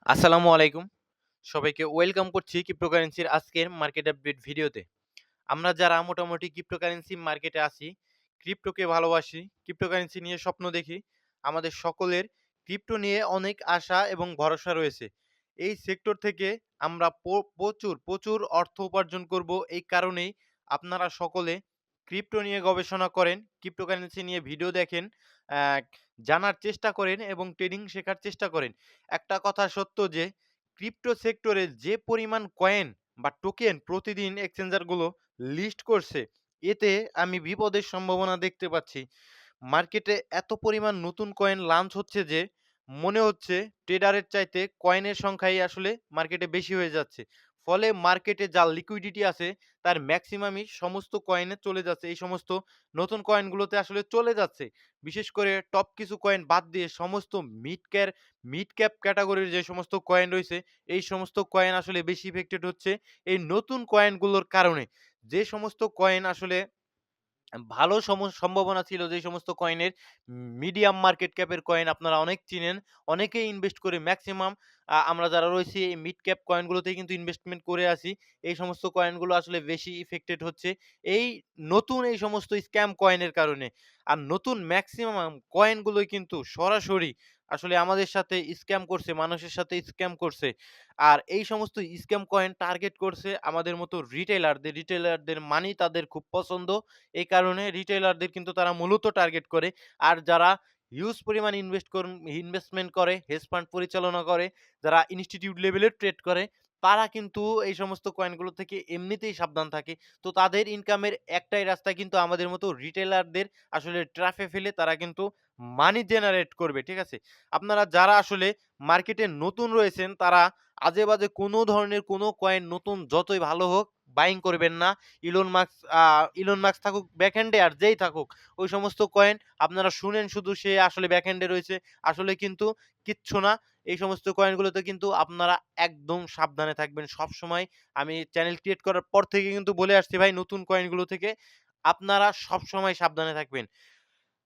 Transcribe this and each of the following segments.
আসসালামু আলাইকুম। সবাইকে ওয়েলকাম করছি ক্রিপ্টোকারেন্সির আজকের মার্কেট আপডেট ভিডিওতে। আমরা যারা মোটামুটি ক্রিপ্টোকারেন্সি মার্কেটে আছি, ক্রিপ্টোকে ভালোবাসি, ক্রিপ্টোকারেন্সি নিয়ে স্বপ্ন দেখি, আমাদের সকলের ক্রিপ্টো নিয়ে অনেক আশা এবং ভরসা রয়েছে। এই সেক্টর থেকে আমরা প্রচুর অর্থ উপার্জন করব এই কারণেই আপনারা সকলে ক্রিপ্টো নিয়ে গবেষণা করেন, ক্রিপ্টোকারেন্সি নিয়ে ভিডিও দেখেন, আ জানার চেষ্টা করেন এবং ট্রেডিং শেখার চেষ্টা করেন। একটা কথা সত্য যে ক্রিপ্টো সেক্টরে যে পরিমাণ কয়েন বা টোকেন প্রতিদিন এক্সচেঞ্জারগুলো লিস্ট করছে, এতে আমি বিপদের সম্ভাবনা দেখতে পাচ্ছি। মার্কেটে এত পরিমাণ নতুন কয়েন লঞ্চ হচ্ছে যে মনে হচ্ছে ট্রেডারের চাইতে কয়েনের সংখ্যাই আসলে মার্কেটে বেশি হয়ে যাচ্ছে। ফলে মার্কেটে যা লিকুইডিটি আছে তার ম্যাক্সিমামই সমস্ত কয়েনে চলে যাচ্ছে। এই সমস্ত নতুন কয়েনগুলোতে আসলে চলে যাচ্ছে। বিশেষ করে টপ কিছু কয়েন বাদ দিয়ে সমস্ত মিড ক্যাপ ক্যাটেগরির যে সমস্ত কয়েন রয়েছে, এই সমস্ত কয়েন আসলে বেশি ইফেক্টেড হচ্ছে এই নতুন কয়েনগুলোর কারণে। যে সমস্ত কয়েন আসলে ভালো সম্ভাবনা ছিল, যেই সমস্ত কয়েনের মিডিয়াম মার্কেট ক্যাপের কয়েন আপনারা অনেক চিনেন। অনেকেই ইনভেস্ট করে ম্যাক্সিমাম আমরা যারা রয়েছি এই মিড ক্যাপ কয়েনগুলোতেই কিন্তু ইনভেস্টমেন্ট করে আছি। এই সমস্ত কয়েনগুলো আসলে বেশি ইফেক্টেড হচ্ছে এই নতুন এই সমস্ত স্ক্যাম কয়েনের কারণে। আর নতুন ম্যাক্সিমাম কয়েনগুলোই কিন্তু সরাসরি আসলে আমাদের সাথে স্ক্যাম করছে, মানুষের সাথে স্ক্যাম করছে। আর এই সমস্ত স্ক্যাম কয়েন টার্গেট করছে আমাদের মতো রিটেইলারদের। রিটেইলারদের মানি তাদের খুব পছন্দ। এই কারণে রিটেইলারদের কিন্তু তারা মূলত টার্গেট করে। আর যারা হিউজ পরিমাণ ইনভেস্টমেন্ট করে, হেজ ফান্ড পরিচালনা করে, যারা ইনস্টিটিউট লেভেলের ট্রেড করে, তারা কিন্তু এই সমস্ত কয়েনগুলো থেকে এমনিতেই সাবধান থাকে। তো তাদের ইনকামের একটাই রাস্তা কিন্তু আমাদের মতো রিটেইলারদের আসলে ট্র্যাপে ফেলে তারা কিন্তু মানি জেনারেট করবে। ঠিক আছে? আপনারা যারা আসলে মার্কেটে নতুন রয়েছেন তারা আজে-বাজে কোনো ধরনের কোনো কয়েন নতুন যতই ভালো হোক বাইং করবেন না। ইলন মাস্ক থাকুক ব্যাকএন্ডে আর যেই থাকুক, ওই সমস্ত কয়েন আপনারা শুনেন শুধু সে আসলে ব্যাকএন্ডে রয়েছে। আসলে কিন্তু কিচ্ছু না। এই সমস্ত কয়েনগুলোতে কিন্তু আপনারা একদম সাবধানে থাকবেন সবসময়। আমি চ্যানেল ক্রিয়েট করার পর থেকে কিন্তু বলে আসছি ভাই নতুন কয়েনগুলো থেকে আপনারা সবসময় সাবধানে থাকবেন।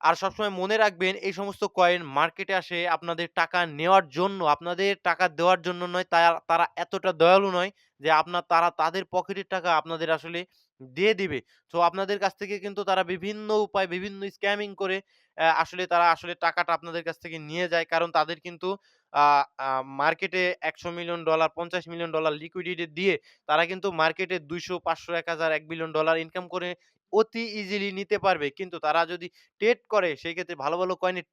আর সবসময় মনে রাখবেন এই সমস্ত কয়েন মার্কেটে আসে আপনাদের টাকা নেওয়ার জন্য, আপনাদের টাকা দেওয়ার জন্য নয়। তারা এতটা দয়ালু নয় যে তারা তাদের পকেটের টাকা আপনাদের আসলে দিয়ে দিবে। তো আপনাদের কাছ থেকে কিন্তু তারা বিভিন্ন উপায়ে বিভিন্ন স্ক্যামিং করে আসলে তারা আসলে টাকাটা আপনাদের কাছ থেকে নিয়ে যায়। কারণ তাদের কিন্তু আ আ মার্কেটে $100,000,000 $50,000,000 লিকুইডিটি দিয়ে তারা কিন্তু মার্কেটে ২০০, ৫০০, ১,০০০, $1,000,000,000 ইনকাম করে অতি ইজিলি নিতে পারবে। কিন্তু তারা যদি ট্রেড করে সেক্ষেত্রে ভালো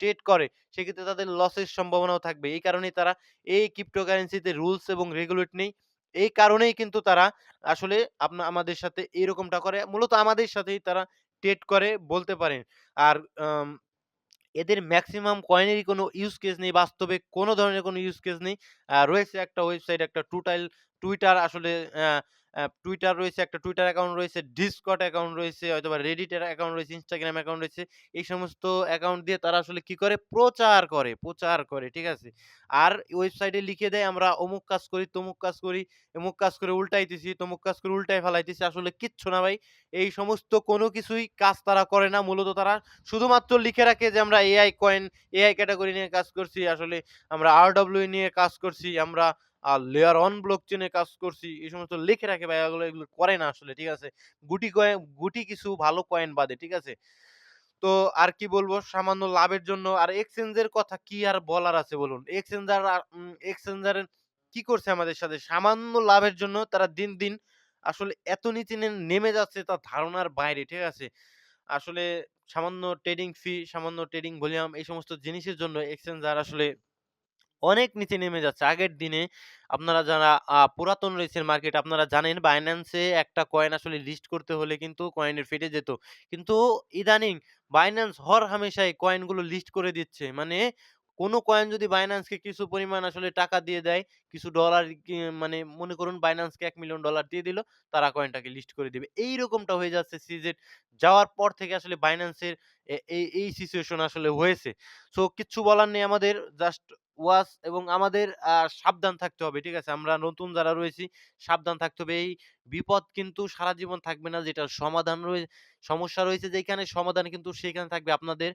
ট্রেড করে সেক্ষেত্রে তাদের লসের সম্ভাবনাও থাকবে। এই কারণেই তারা এই ক্রিপ্টোকারেন্সিতে রুলস এবং রেগুলেট নেই। এই কারণেই কিন্তু তারা আসলে আমাদের সাথে এরকমটা করে। মূলত আমাদের সাথেই তারা ট্রেড করে বলতে পারেন। আর আম এদের মেক্সিমাম কয়েনেরই কোনো ইউজ কেস নেই। বাস্তবে কোনো ধরনের কোনো ইউজ কেস নেই। রয়েছে একটা ওয়েবসাইট, একটা টুইটার আসলে অ্যা অ্যা টুইটার রয়েছে, একটা টুইটার অ্যাকাউন্ট রয়েছে, ডিসকর্ড অ্যাকাউন্ট রয়েছে, হয়তোবা Reddit এর অ্যাকাউন্ট রয়েছে, Instagram অ্যাকাউন্ট রয়েছে। এই সমস্ত অ্যাকাউন্ট দিয়ে তারা আসলে কি করে? প্রচার করে, ঠিক আছে? আর ওয়েবসাইটে লিখে দেয় আমরা অমুক কাজ করি, তমুক কাজ করি, এমুক কাজ করে উল্টাইতেছি, তমুক কাজ করে উল্টায় ফেলাইতেছি। আসলে কিচ্ছু না ভাই। এই সমস্ত কোনো কিছুই কাজ তারা করে না। মূলত তারা শুধুমাত্র লিখে রাখে যে আমরা এআই ক্যাটেগরি নিয়ে কাজ করছি। আসলে আমরা RWA নিয়ে কাজ করছি। আমরা লেয়ার অন ব্লকচেন এ কাজ করছি। এই সমস্ত লিখে রাখে ভাই এগুলো করে না আসলে। ঠিক আছে? গুটি কিছু ভালো কয়েন বাদে। ঠিক আছে? তো আর কি বলবো? সামান্য লাভের জন্য আর এক্সচেঞ্জ এর কথা কি আর বলার আছে বলুন? এক্সচেঞ্জার কি করছে আমাদের সাথে? সামান্য লাভের জন্য তারা দিন আসলে এত নিচে নেমে যাচ্ছে তা ধারণার বাইরে। ঠিক আছে? আসলে সামান্য ট্রেডিং ফি, সামান্য ট্রেডিং ভলিউম এই সমস্ত জিনিসের জন্য এক্সচেঞ্জার আসলে অনেক নিচে নেমে যাচ্ছে। আগের দিনে আপনারা যারা পুরাতন রয়েছেন মার্কেটে আপনারা জানেন Binance এ একটা কয়েন আসলে লিস্ট করতে হলে কিন্তু কয়েনের ফেটে যেত। কিন্তু ইদানিং Binance হরহামেশাই কয়েনগুলো লিস্ট করে দিচ্ছে। মানে কোন কয়েন যদি Binance কে কিছু পরিমাণ আসলে টাকা দিয়ে দেয়, কিছু ডলার মানে মনে করুন Binance কে $1,000,000 দিয়ে দিল, তারা কয়েনটাকে লিস্ট করে দিবে। এইরকমটা হয়ে যাচ্ছে CZ যাওয়ার পর থেকে আসলে Binance এর এই সিচুয়েশন আসলে হয়েছে। সো কিচ্ছু বলার নেই আমাদের জাস্ট ওয়াচ এবং আমাদের সাবধান থাকতে হবে। ঠিক আছে? আমরা নতুন যারা রয়েছি সাবধান থাকতে হবে। এই বিপদ কিন্তু সারা জীবন থাকবে না। যেটার সমস্যা রয়েছে যেখানে সমাধান কিন্তু সেখানে থাকবে আপনাদের।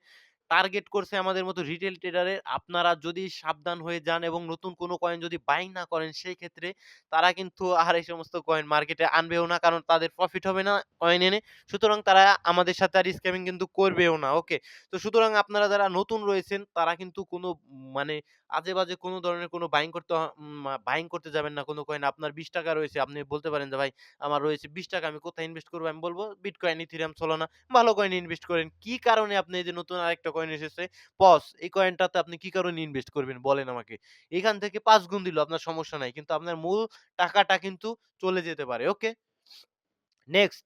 টার্গেট করছে আমাদের মতো রিটেল ট্রেডারের। আপনারা যদি সাবধান হয়ে যান এবং নতুন কোনো কয়েন যদি বাইং না করেন, সেই ক্ষেত্রে তারা কিন্তু আর এই সমস্ত কয়েন মার্কেটে আনবেও না। কারণ তাদের প্রফিট হবে না কয়েন এনে। সুতরাং তারা আমাদের সাথে আর স্ক্যামিং কিন্তু করবেও না। ওকে? তো সুতরাং আপনারা যারা নতুন রয়েছেন তারা কিন্তু কোনো মানে আজে-বাজে কোনো ধরনের কোনো বাইং করতে যাবেন না কোনো কয়েন। আপনার ৳20 রয়েছে। আপনি বলতে পারেন যে, "ভাই আমার রয়েছে ৳20 আমি কোথায় ইনভেস্ট করব?" আমি বলব, "বিটকয়েন, ইথেরিয়াম, সোলানা ভালো কয়েনে ইনভেস্ট করেন।" কি কারণে আপনি এই যে নতুন আরেকটা কয়েন এসেছে পস, এই কয়েনটাতে আপনি কি কারণে ইনভেস্ট করবেন বলেন আমাকে? এখান থেকে ৫ গুণ দিল আপনার সমস্যা নাই। কিন্তু আপনার মূল টাকাটা কিন্তু চলে যেতে পারে। ওকে? নেক্সট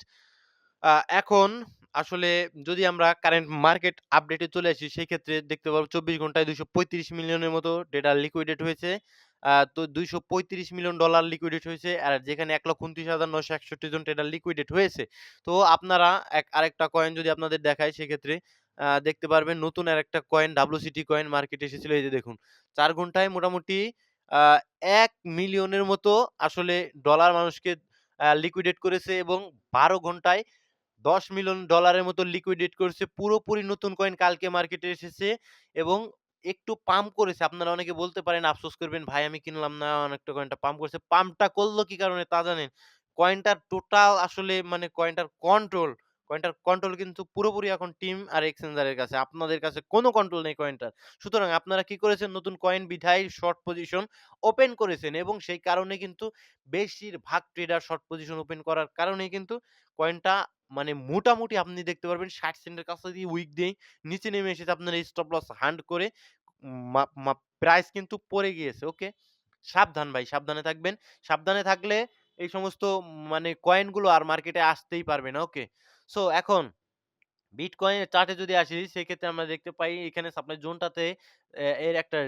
আ এখন আসলে যদি আমরা কারেন্ট মার্কেট আপডেটে চলে আসি, সেক্ষেত্রে দেখতে পারবো ২৪ ঘন্টায় $২৩৫ মিলিয়নের মতো ডেটা লিকুইডেট হয়েছে। তো $২৩৫ মিলিয়ন লিকুইডেট হয়েছে। আর যেখানে ১,২৯,৯৬১ জন ট্রেডার লিকুইডেট হয়েছে। তো আপনারা আরেকটা কয়েন যদি আপনাদের দেখাই, সেক্ষেত্রে দেখতে পারবেন নতুন আরেকটা কয়েন WCT কয়েন মার্কেটে এসেছিল। এই যে দেখুন ৪ ঘন্টায় মোটামুটি আ ১ মিলিয়নের মতো আসলে ডলার মানুষকে লিকুইডেট করেছে এবং ১২ ঘন্টায় $১০ মিলিয়ন মতো লিকুইডেট করেছে। পুরোপুরি নতুন কয়েন কালকে মার্কেটে এসেছে এবং একটু পাম্প করেছে। আপনারা অনেকে বলতে পারেন, আফসোস করবেন, "ভাই আমি কিনলাম না, অনেকটা কয়েনটা পাম্প করেছে।" পাম্পটা করল কি কারণে তা জানেন? কয়েনটার টোটাল আসলে মানে কয়েনটার কন্ট্রোল কিন্তু পুরোপুরি এখন টিম আর এক্সচেঞ্জার এর কাছে। আপনাদের কাছে কোনো কন্ট্রোল নেই কয়েনটার। সুতরাং আপনারা কি করেছেন? নতুন কয়েন বিধায় শর্ট পজিশন ওপেন করেছেন এবং সেই কারণে কিন্তু বেশিরভাগ ট্রেডার শর্ট পজিশন ওপেন করার কারণেই কিন্তু কয়েনটা মানে মোটামুটি আপনি দেখতে পারবেন ৬০ সেন্টের কাছে দিয়ে উইক দিয়েই নিচে নেমে এসেছে। আপনার এই স্টপ লস হান্ট করে মা মা প্রাইস কিন্তু পড়ে গিয়েছে। ওকে? সাবধান ভাই, সাবধানে থাকবেন। সাবধানে থাকলে এই সমস্ত মানে কয়েনগুলো আর মার্কেটে আসতেই পারবে না। ওকে? সো এখন বিটকয়েনের চার্টে যদি আসি, সেক্ষেত্রে আমরা দেখতে পাই এখানে সাপ্লাই জোনটাতে এর একটা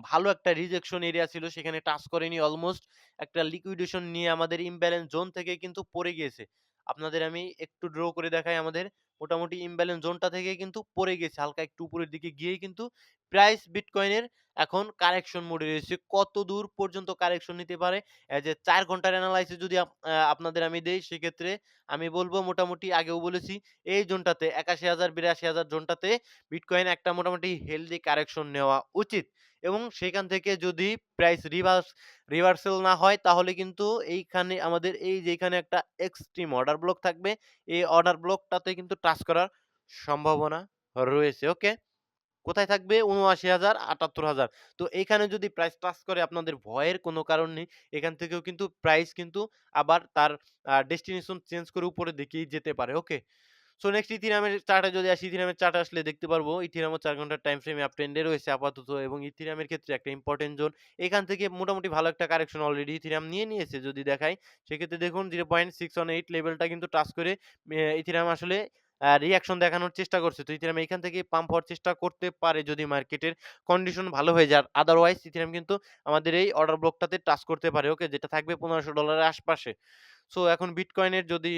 ভালো একটা রিজেকশন এরিয়া ছিল। সেখানে টাচ করেনি অলমোস্ট। একটা লিকুইডেশন নিয়ে আমাদের ইমব্যালেন্স জোন থেকে কিন্তু পড়ে গিয়েছে। আপনাদের আমি একটু ড্র করে দেখাই আমাদের মোটামুটি ইমব্যালেন্স জোনটা থেকে কিন্তু পড়ে গেছে। হালকা একটু উপরের দিকে গিয়েই কিন্তু প্রাইস বিটকয়েনের এখন কারেকশন মোডে রয়েছে। কতদূর পর্যন্ত কারেকশন নিতে পারে? যে ৪ ঘন্টার এনালাইসিস যদি আপনাদের আমি দেই, সেক্ষেত্রে আমি বলব মোটামুটি আগেও বলেছি এই জোনটাতে ৮১,০০০ ৮২,০০০ জোনটাতে বিটকয়েন একটা মোটামুটি হেলথি কারেকশন নেওয়া উচিত এবং সেখান থেকে যদি প্রাইস রিভার্সাল না হয়, তাহলে কিন্তু এইখানে আমাদের এই যে এখানে একটা এক্সট্রিম অর্ডার ব্লক থাকবে। এই অর্ডার ব্লকটাতে কিন্তু টাচ করার সম্ভাবনা রয়েছে। ওকে? কোথায় থাকবে? ৭৯,০০০, ৭৮,০০০। তো এইখানে যদি প্রাইস টাচ করে, আপনাদের ভয়ের কোনো কারণ নেই। এখান থেকেও কিন্তু প্রাইস কিন্তু আবার তার ডেস্টিনেশন চেঞ্জ করে উপরের দিকেই যেতে পারে। ওকে? সো নেক্সট ইথিরিয়ামের চার্টে যদি আসি, ইথিরিয়ামের চার্টে আসলে দেখতে পারবো ইথিরিয়ামও ৪ ঘন্টার টাইম ফ্রেমে আপ ট্রেন্ডে রয়েছে আপাতত এবং ইথিরিয়ামের ক্ষেত্রে একটা ইম্পোর্টেন্ট জোন। এখান থেকে মোটামুটি ভালো একটা কারেকশন অলরেডি ইথিরিয়াম নিয়ে নিয়েছে যদি দেখাই। সেক্ষেত্রে দেখুন 0.618 লেভেলটা কিন্তু টাচ করে ইথিরিয়াম আসলে রিঅ্যাকশন দেখানোর চেষ্টা করছে। তো ইথিরিয়াম এখান থেকে পাম্প হওয়ার চেষ্টা করতে পারে যদি মার্কেটের কন্ডিশন ভালো হয়ে যায়। আদারওয়াইজ ইথিরিয়াম কিন্তু আমাদের এই অর্ডার ব্লকটাতে টাচ করতে পারে। ওকে? যেটা থাকবে $১৫০০ এর আশপাশে। সো এখন বিটকয়েনের যদি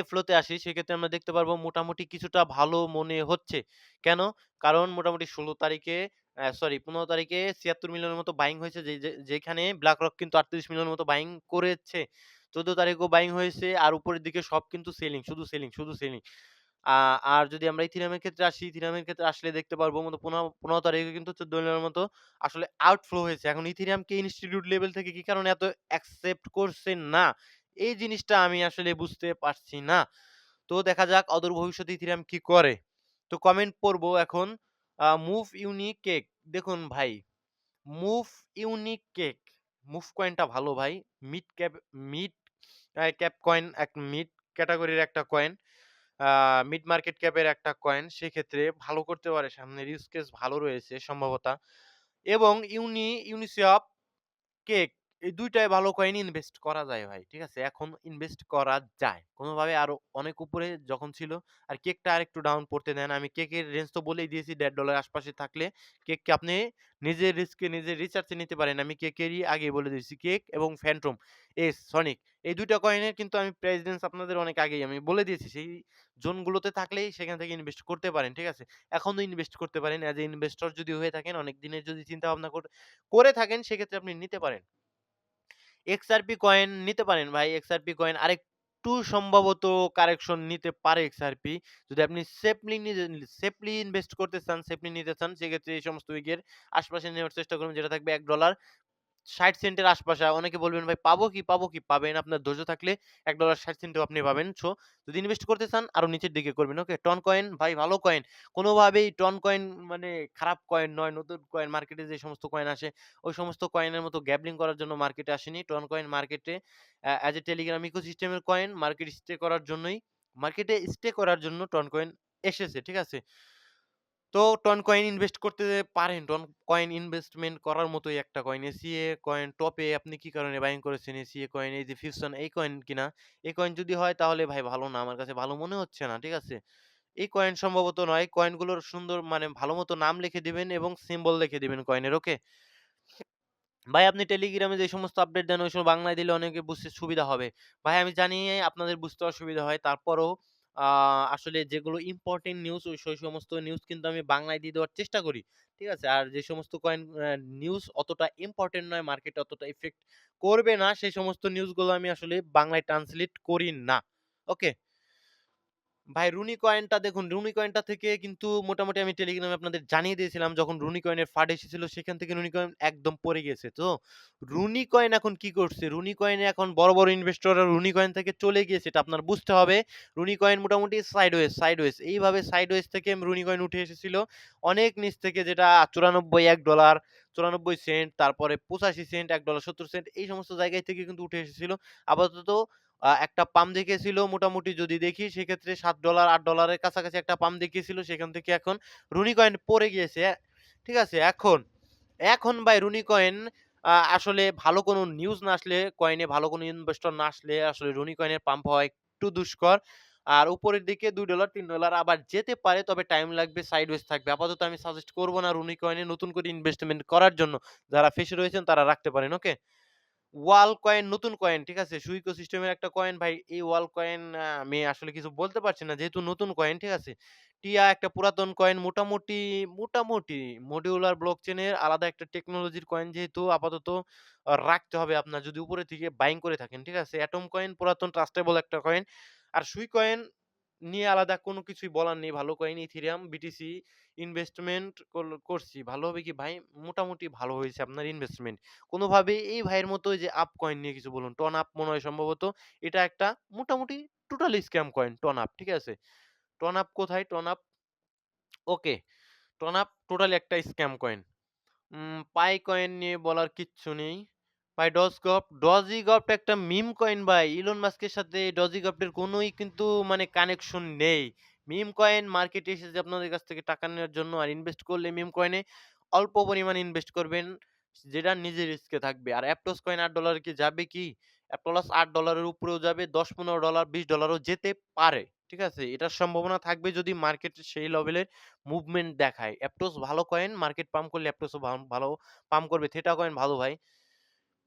ফ্লোতে আসি, সেক্ষেত্রে আমরা দেখতে পারবো মোটামুটি কিছুটা ভালো মনে হচ্ছে। কেন? কারণ মোটামুটি ১৬ তারিখে ১৫ তারিখে ৭৬ মিলিয়নের মতো বাইং হয়েছে, যেখানে BlackRock কিন্তু ৩৮ মিলিয়নের মতো বাইং করেছে। ১৪ তারিখেও বাইং হয়েছে আর উপরের দিকে সব কিন্তু সেলিং, শুধু সেলিং, শুধু সেলিং। আর যদি আমরা ইথেরিয়ামের ক্ষেত্রে আসি, ইথেরিয়ামের ক্ষেত্রে আসলে দেখতে পারবো ১৫ তারিখে কিন্তু ১৪ মিলিয়নের মতো আসলে আউটফ্লো হয়েছে। এখন ইথেরিয়ামকে ইনস্টিটিউট লেভেল থেকে কি কারণে এত অ্যাকসেপ্ট করছে না? এই জিনিসটা আমি আসলে বুঝতে পারছি না। তো দেখা যাক অদূর ভবিষ্যতে ইথেরিয়াম কি করে। তো কমেন্ট পড়বো এখন মুভ ইউনিক কেক। দেখুন ভাই, মুভ ইউনিক কেক, মুভ কয়েনটা ভালো ভাই। Mid cap mid cap coin, mid ক্যাটেগরির একটা কয়েন। আ মিড মার্কেট ক্যাপের একটা কয়েন। সেক্ষেত্রে ভালো করতে পারে। সামনের ইউজ কেস ভালো রয়েছে সম্ভবত। এবং ইউনিসোয়াপ কেক, এই ২ টায় ভালো কয়েন ইনভেস্ট করা যায় ভাই। ঠিক আছে? এখন ইনভেস্ট করা যায়। কোনভাবে আরো অনেক উপরে যখন ছিল, আর কেকটা আরেকটু ডাউন পড়তে দেন। আমি কেকের রেঞ্জ তো বলেই দিয়েছি $১৫ আশপাশে থাকলে কেককে আপনি নিজের রিস্কে নিজের রিসার্চ এ নিতে পারেন। আমি কেকেরই আগেই বলে দিয়েছি। কেক এবং ফ্যান্টম সনিক, এই ২ টা কয়েনের কিন্তু আমি প্রাইস রেঞ্জ আপনাদের অনেক আগেই আমি বলে দিয়েছি। সেই জোনগুলোতে থাকলেই সেখান থেকে ইনভেস্ট করতে পারেন। ঠিক আছে? এখনো ইনভেস্ট করতে পারেন। এজ এ ইনভেস্টর যদি হয়ে থাকেন, অনেক দিনের যদি চিন্তা ভাবনা করে থাকেন, সেক্ষেত্রে আপনি নিতে পারেন। XRP কয়েন নিতে পারেন ভাই। XRP কয়েন আরেকটু একটু সম্ভবত কারেকশন নিতে পারে XRP। যদি আপনি সেফলি ইনভেস্ট করতে চান, সেফলি নিতে চান, সেক্ষেত্রে এই সমস্ত উইকের আশপাশে নেওয়ার চেষ্টা করুন, যেটা থাকবে $1 ৬০ সেন্টের আশপাশে। অনেকে বলবেন, "ভাই পাবো কি, পাবো কি?" পাবেন। আপনার ধৈর্য থাকলে $১ ৬০ সেন্টেও আপনি পাবেন। যদি ইনভেস্ট করতে চান আরো নিচের দিকে করবেন। ওকে? টন কয়েন ভাই ভালো কয়েন। কোনোভাবেই টন কয়েন মানে খারাপ কয়েন নয়। নতুন কয়েন মার্কেটে যে সমস্ত কয়েন আসে, ওই সমস্ত কয়েনের মতো গ্যাবলিং করার জন্য মার্কেটে আসেনি। টন কয়েন মার্কেটে অ্যাজ এ টেলিগ্রাম ইকোসিস্টেমের কয়েন মার্কেটে স্টে করার জন্য টন কয়েন এসেছে। ঠিক আছে? তো টন কয়েন ইনভেস্ট করতে পারেন। টন কয়েন ইনভেস্টমেন্ট করার মতোই একটা কয়েন। এসিএ কয়েন টপে আপনি কি কারণে বাইং করেছেন? এসিএ কয়েন এই যে ফিউশন এই কয়েন কিনা? এই কয়েন যদি হয় তাহলে ভাই ভালো না। আমার কাছে ভালো মনে হচ্ছে না। ঠিক আছে? এই কয়েন সম্ভবত নয়। কয়েনগুলোর সুন্দর মানে ভালো মতো নাম লিখে দিবেন এবং সিম্বল লিখে দিবেন কয়েনের। ওকে? ভাই আপনি টেলিগ্রামে যে সমস্ত আপডেট দেন ওই সময় বাংলায় দিলে অনেকে বুঝতে সুবিধা হবে। ভাই আমি জানি আপনাদের বুঝতে অসুবিধা হয়। তারপরও আ আসলে যেগুলো ইম্পোর্টেন্ট নিউজ সেই সমস্ত নিউজ কিন্তু আমি বাংলায় দিয়ে দেওয়ার চেষ্টা করি। ঠিক আছে? আর যে সমস্ত কয়েন নিউজ অতটা ইম্পোর্টেন্ট নয়, মার্কেটে অতটা ইফেক্ট করবে না, সেই সমস্ত নিউজগুলো আমি আসলে বাংলায় ট্রান্সলেট করি না। ওকে? ভাই রুনি কয়েনটা দেখুন, রুনি কয়েনটা থেকে কিন্তু মোটামুটি আমি টেলিগ্রামে আপনাদের জানিয়ে দিয়েছিলাম যখন রুনি কয়েনের ফাড এসেছিল সেখান থেকে রুনি কয়েন একদম পড়ে গেছে। তো রুনি কয়েন এখন কি করছে? রুনি কয়েনে এখন বড় ইনভেস্টররা রুনি কয়েন থেকে চলে গিয়েছে। এটা আপনার বুঝতে হবে। রুনি কয়েন মোটামুটি সাইডওয়েজ। এইভাবে সাইডওয়েজ থেকে রুনি কয়েন উঠে এসেছিল অনেক নিচ থেকে, যেটা 94 $1 94 সেন্ট, তারপরে 85 সেন্ট, $1 70 সেন্ট এই সমস্ত জায়গায় থেকে কিন্তু উঠে এসেছিল। আপাতত একটা পাম্প দেখিয়েছিল মোটামুটি যদি দেখি সেক্ষেত্রে $7 $8 এর কাছাকাছি একটা পাম্প দেখিয়েছিল। সেখান থেকে এখন রুনি কয়েন পড়ে গিয়েছে। ঠিক আছে? এখন ভাই রুনি কয়েন আসলে ভালো কোনো নিউজ না আসলে, কয়েনে ভালো কোনো ইনভেস্টর না আসলে আসলে রুনি কয়েনের পাম্প হওয়া একটু দুষ্কর। আর উপরের দিকে $2 $3 আবার যেতে পারে, তবে টাইম লাগবে, সাইডওয়েজ থাকবে। আপাতত আমি সাজেস্ট করব না রুনি কয়েনে নতুন করে ইনভেস্টমেন্ট করার জন্য। যারা ফেঁসে রয়েছেন তারা রাখতে পারেন। ওকে? ওয়াল কয়েন নতুন কয়েন, ঠিক আছে? সুইকো সিস্টেমের একটা কয়েন ভাই। এই ওয়াল কয়েন আমি আসলে কিছু বলতে পারছি না যেহেতু নতুন কয়েন, ঠিক আছে? টিয়া একটা পুরাতন কয়েন, মোটামুটি মডিউলার ব্লকচেনের আলাদা একটা টেকনোলজির কয়েন, যেহেতু আপাতত রাখতে হবে আপনার যদি উপরে থেকে বাইং করে থাকেন, ঠিক আছে? অ্যাটম কয়েন পুরাতন ট্রাস্টেবল একটা কয়েন। আর সুই কয়েন নিয়ে আলাদা কোনো কিছুই বলার নেই। ভালো কয়েন ইথেরিয়াম, বিটিসি ইনভেস্টমেন্ট করছি। ভালো হবে কি ভাই? মোটামুটি ভালো হয়েছে আপনার ইনভেস্টমেন্ট। কোনোভাবেই এই ভাইয়ের মতো ওই যে আপ কয়েন নিয়ে কিছু বলুন। টন আপ মনে হয় সম্ভবত। এটা একটা মোটামুটি totally scam coin ton up, ঠিক আছে? টন আপ কোথায়? Ton up okay. Ton up totally একটা স্ক্যাম কয়েন। পাই কয়েন নিয়ে বলার কিচ্ছু নেই। ভাই ডজিগপ্ট একটা মিম কয়েন ভাই। ইলন মাস্কের সাথে ডজিগপ্টের কোনোই কিন্তু মানে কানেকশন নেই। মিম কয়েন মার্কেটে এসেছে আপনাদের কাছ থেকে টাকা নেওয়ার জন্য। আর ইনভেস্ট করলে মিম কয়েনে অল্প পরিমাণে ইনভেস্ট করবেন, যেটা নিজের রিস্কে থাকবে। আর অ্যাপটোস কয়েন $8 কি যাবে কি? অ্যাপটোলাস $8 এর উপরেও যাবে, $10 $15 $20 ও যেতে পারে। ঠিক আছে? এটার সম্ভাবনা থাকবে যদি মার্কেটে সেই লেভেলের মুভমেন্ট দেখায়। অ্যাপটোস ভালো কয়েন, মার্কেট পাম্প করলে অ্যাপটোসও ভালো পাম্প করবে। থেটা কয়েন ভালো ভাই।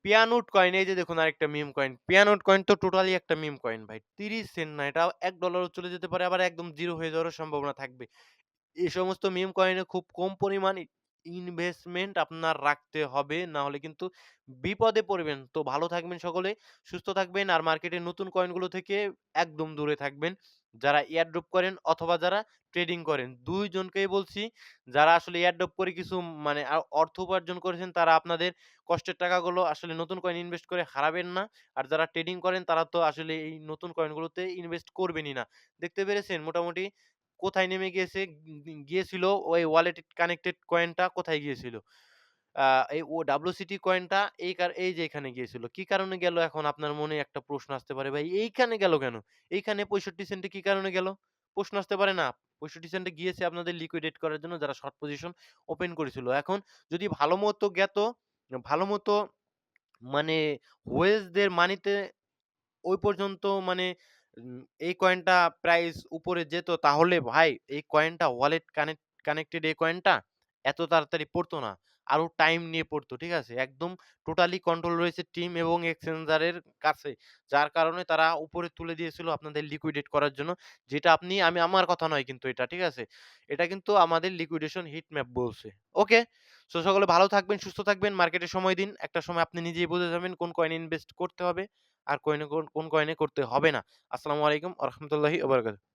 পিয়ানুট কয়েন এই যে দেখুন আরেকটা মিম কয়েন। পিয়ানুট কয়েন তো টোটালি একটা মিম কয়েন ভাই। ৩০ সেন্ট না, এটা $1 ও চলে যেতে পারে, আবার একদম 0 হয়ে যাওয়ারও সম্ভাবনা থাকবে। এই সমস্ত মিম কয়েনে খুব কম পরিমাণ ইনভেস্টমেন্ট আপনার রাখতে হবে। না হলে কিন্তু বিপদে পড়বেন। তো ভালো থাকবেন সকলে, সুস্থ থাকবেন আর মার্কেটের নতুন কয়েনগুলো থেকে একদম দূরে থাকবেন। যারা এয়ারড্রপ করেন অথবা যারা ট্রেডিং করেন, ২ জনকেই বলছি। যারা আসলে এয়ারড্রপ করে কিছু মানে অর্থ উপার্জন করেছেন তারা আপনাদের কষ্টের টাকাগুলো আসলে নতুন কয়েন ইনভেস্ট করে হারাবেন না। আর যারা ট্রেডিং করেন তারা তো আসলে এই নতুন কয়েনগুলোতে ইনভেস্ট করবেনই না। দেখতে পেরেছেন মোটামুটি কোথায় নেমে গিয়েছিল ওই ওয়ালেট কানেক্টেড কয়েনটা কোথায় গিয়েছিল? আ এই WCT কয়েনটা এই যে এখানে গিয়েছিল। কি কারণে গেল এখন আপনার মনে একটা প্রশ্ন আসতে পারে, ভাই এইখানে গেল কেন? এইখানে 65 সেন্টে কি কারণে গেল? প্রশ্ন আসতে পারে না? 65 সেন্টে গিয়েছে আপনাদের লিকুইডেট করার জন্য যারা শর্ট পজিশন ওপেন করেছিল। এখন যদি ভালোমতো মানে ওয়েলসদের মানিতে ওই পর্যন্ত মানে এই কয়েনটা প্রাইস উপরে যেত তাহলে ভাই এই কয়েনটা ওয়ালেট কানেক্টেড এই কয়েনটা এত তাড়াতাড়ি পড়তো না। আরো টাইম নিয়ে পড়তো। ঠিক আছে? একদম টোটালি কন্ট্রোল রয়েছে টিম এবং এক্সচেঞ্জারের কাছে। যার কারণে তারা উপরে তুলে দিয়েছিল আপনাদের লিকুইডেট করার জন্য। যেটা আমার কথা নয় কিন্তু এটা। ঠিক আছে? এটা কিন্তু আমাদের লিকুইডেশন হিট ম্যাপ বলছে। ওকে? সো সকলে ভালো থাকবেন, সুস্থ থাকবেন, মার্কেটে সময় দিন। একটা সময় আপনি নিজেই বুঝে যাবেন কোন কয়েনে ইনভেস্ট করতে হবে। আর কোন কয়েনে করতে হবে না। আসসালামু আলাইকুম ওয়া রাহমাতুল্লাহি ওয়া বারাকাতুহু।